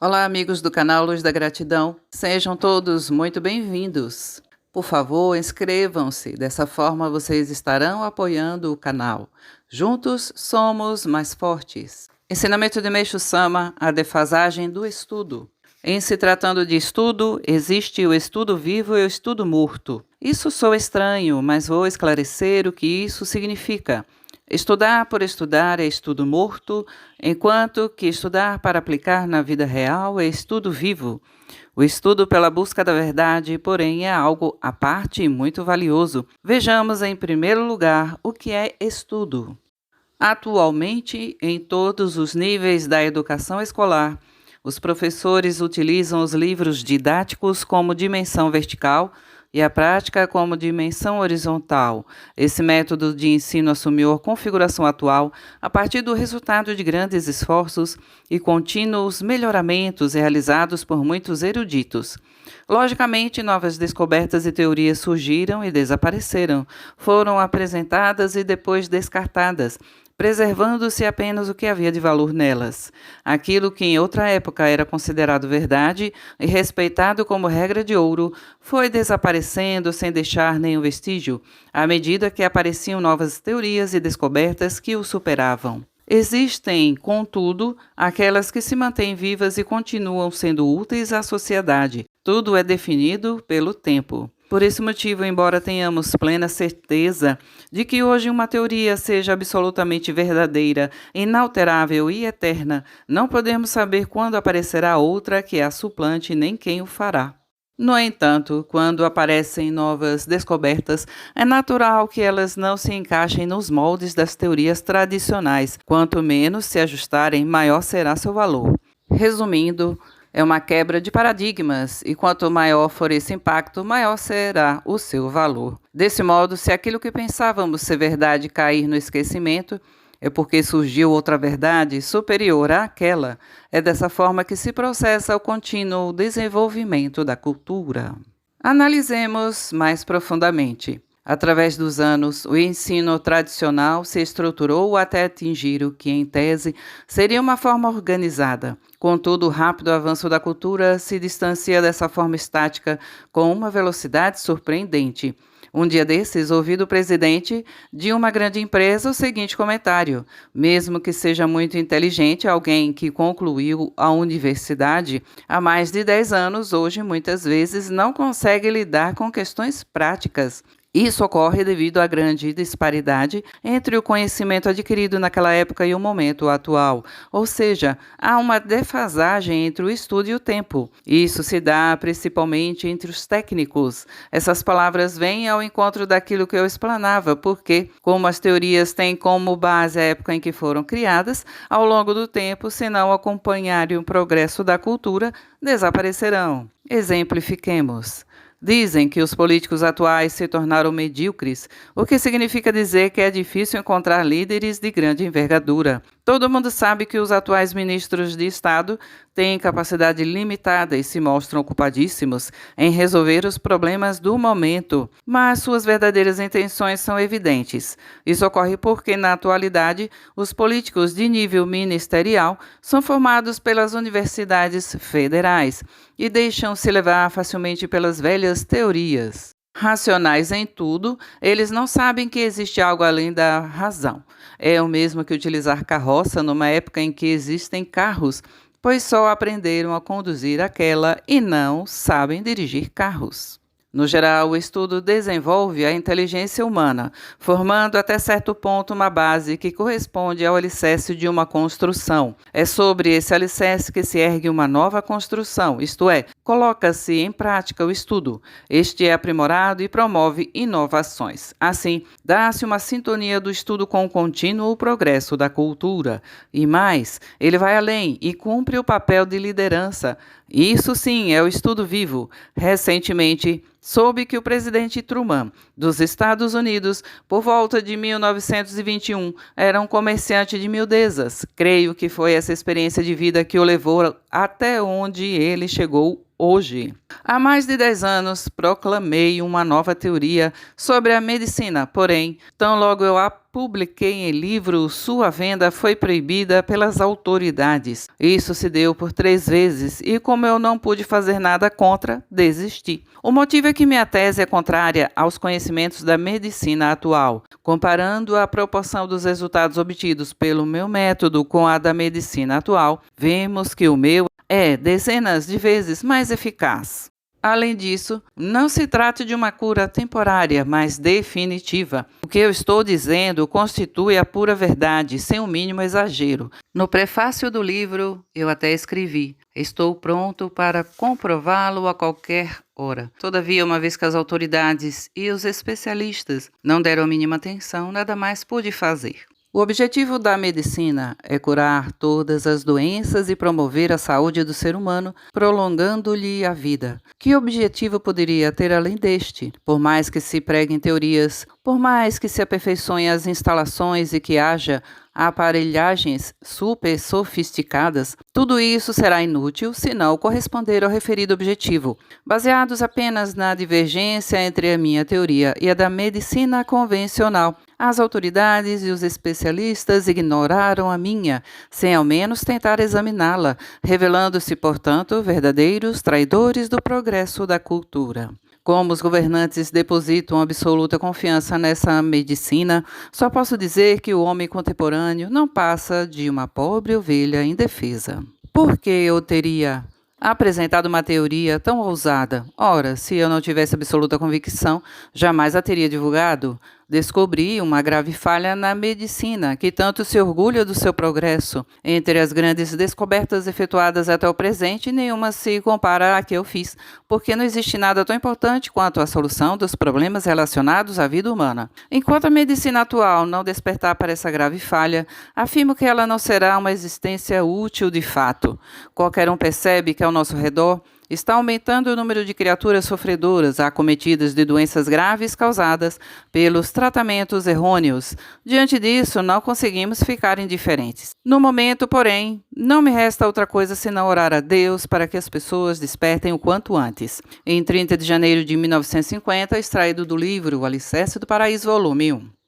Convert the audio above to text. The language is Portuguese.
Olá, amigos do canal Luz da Gratidão. Sejam todos muito bem-vindos. Por favor, inscrevam-se. Dessa forma, vocês estarão apoiando o canal. Juntos, somos mais fortes. Ensinamento de Meixo Sama, a defasagem do estudo. Em se tratando de estudo, existe o estudo vivo e o estudo morto. Isso soa estranho, mas vou esclarecer o que isso significa. Estudar por estudar é estudo morto, enquanto que estudar para aplicar na vida real é estudo vivo. O estudo pela busca da verdade, porém, é algo à parte e muito valioso. Vejamos, em primeiro lugar, o que é estudo. Atualmente, em todos os níveis da educação escolar, os professores utilizam os livros didáticos como dimensão vertical e a prática como dimensão horizontal. Esse método de ensino assumiu a configuração atual a partir do resultado de grandes esforços e contínuos melhoramentos realizados por muitos eruditos. Logicamente, novas descobertas e teorias surgiram e desapareceram, foram apresentadas e depois descartadas, preservando-se apenas o que havia de valor nelas. Aquilo que em outra época era considerado verdade e respeitado como regra de ouro, foi desaparecendo sem deixar nenhum vestígio, à medida que apareciam novas teorias e descobertas que o superavam. Existem, contudo, aquelas que se mantêm vivas e continuam sendo úteis à sociedade. Tudo é definido pelo tempo. Por esse motivo, embora tenhamos plena certeza de que hoje uma teoria seja absolutamente verdadeira, inalterável e eterna, não podemos saber quando aparecerá outra que a suplante nem quem o fará. No entanto, quando aparecem novas descobertas, é natural que elas não se encaixem nos moldes das teorias tradicionais. Quanto menos se ajustarem, maior será seu valor. Resumindo, é uma quebra de paradigmas, e quanto maior for esse impacto, maior será o seu valor. Desse modo, se aquilo que pensávamos ser verdade cair no esquecimento, é porque surgiu outra verdade superior àquela. É dessa forma que se processa o contínuo desenvolvimento da cultura. Analisemos mais profundamente. Através dos anos, o ensino tradicional se estruturou até atingir o que, em tese, seria uma forma organizada. Contudo, o rápido avanço da cultura se distancia dessa forma estática com uma velocidade surpreendente. Um dia desses, ouvi do presidente de uma grande empresa o seguinte comentário: mesmo que seja muito inteligente, alguém que concluiu a universidade há mais de 10 anos, hoje muitas vezes não consegue lidar com questões práticas. Isso ocorre devido à grande disparidade entre o conhecimento adquirido naquela época e o momento atual, ou seja, há uma defasagem entre o estudo e o tempo. Isso se dá principalmente entre os técnicos. Essas palavras vêm ao encontro daquilo que eu explanava, porque, como as teorias têm como base a época em que foram criadas, ao longo do tempo, se não acompanharem o progresso da cultura, desaparecerão. Exemplifiquemos. Dizem que os políticos atuais se tornaram medíocres, o que significa dizer que é difícil encontrar líderes de grande envergadura. Todo mundo sabe que os atuais ministros de Estado têm capacidade limitada e se mostram ocupadíssimos em resolver os problemas do momento, mas suas verdadeiras intenções são evidentes. Isso ocorre porque, na atualidade, os políticos de nível ministerial são formados pelas universidades federais e deixam-se levar facilmente pelas velhas teorias. Racionais em tudo, eles não sabem que existe algo além da razão. É o mesmo que utilizar carroça numa época em que existem carros, pois só aprenderam a conduzir aquela e não sabem dirigir carros. No geral, o estudo desenvolve a inteligência humana, formando até certo ponto uma base que corresponde ao alicerce de uma construção. É sobre esse alicerce que se ergue uma nova construção, isto é, coloca-se em prática o estudo. Este é aprimorado e promove inovações. Assim, dá-se uma sintonia do estudo com o contínuo progresso da cultura. E mais, ele vai além e cumpre o papel de liderança. Isso sim é o estudo vivo. Recentemente, soube que o presidente Truman, dos Estados Unidos, por volta de 1921, era um comerciante de miudezas. Creio que foi essa experiência de vida que o levou até onde ele chegou hoje. Há mais de 10 anos, proclamei uma nova teoria sobre a medicina, porém, tão logo eu publiquei em livro, sua venda foi proibida pelas autoridades. Isso se deu por 3 vezes e, como eu não pude fazer nada contra, desisti. O motivo é que minha tese é contrária aos conhecimentos da medicina atual. Comparando a proporção dos resultados obtidos pelo meu método com a da medicina atual, vemos que o meu é dezenas de vezes mais eficaz. Além disso, não se trata de uma cura temporária, mas definitiva. O que eu estou dizendo constitui a pura verdade, sem o mínimo exagero. No prefácio do livro, eu até escrevi: estou pronto para comprová-lo a qualquer hora. Todavia, uma vez que as autoridades e os especialistas não deram a mínima atenção, nada mais pude fazer. O objetivo da medicina é curar todas as doenças e promover a saúde do ser humano, prolongando-lhe a vida. Que objetivo poderia ter além deste? Por mais que se preguem teorias, por mais que se aperfeiçoem as instalações e que haja aparelhagens super sofisticadas, tudo isso será inútil se não corresponder ao referido objetivo, baseados apenas na divergência entre a minha teoria e a da medicina convencional. As autoridades e os especialistas ignoraram a minha, sem ao menos tentar examiná-la, revelando-se, portanto, verdadeiros traidores do progresso da cultura. Como os governantes depositam absoluta confiança nessa medicina, só posso dizer que o homem contemporâneo não passa de uma pobre ovelha indefesa. Por que eu teria apresentado uma teoria tão ousada? Ora, se eu não tivesse absoluta convicção, jamais a teria divulgado. Descobri uma grave falha na medicina, que tanto se orgulha do seu progresso. Entre as grandes descobertas efetuadas até o presente, nenhuma se compara à que eu fiz, porque não existe nada tão importante quanto a solução dos problemas relacionados à vida humana. Enquanto a medicina atual não despertar para essa grave falha, afirmo que ela não será uma existência útil de fato. Qualquer um percebe que ao nosso redor está aumentando o número de criaturas sofredoras acometidas de doenças graves causadas pelos tratamentos errôneos. Diante disso, não conseguimos ficar indiferentes. No momento, porém, não me resta outra coisa senão orar a Deus para que as pessoas despertem o quanto antes. Em 30 de janeiro de 1950, extraído do livro O Alicerce do Paraíso, volume 1.